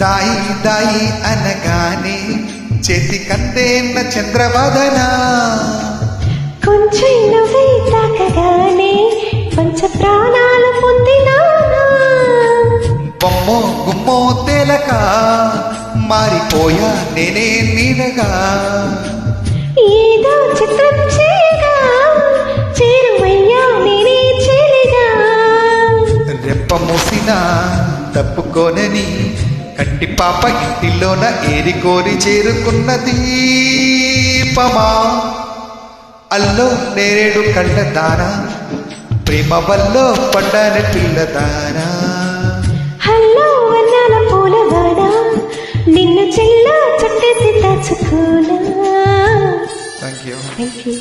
దాయి దాయి అనగానే చేతి కందేన్న చంద్రవదన కొంచెం నువ్వే తాకగానే పంచ ప్రాణాలు పొందినా బొమ్మో గుమ్మో తేలక మారిపోయా నేనే నీడగా ఏదో చిత్రం చేయగా చేరువయ్యా నేనే చెలిగా రెప్ప మూసినా తప్పుకోనని కంటి పాప ఇంటిలోన ఏరి కోరి చేరుకున్న దీపమా అల్లో నేరేడు కళ్ళ దానా ప్రేమ వల్లో పడ్డాని పిల్లదానా హల్లో అన్నాల పూలవాడా నిన్ను చెల్లా చుట్టేసి దాచుకోనా. Thank you. Thank you.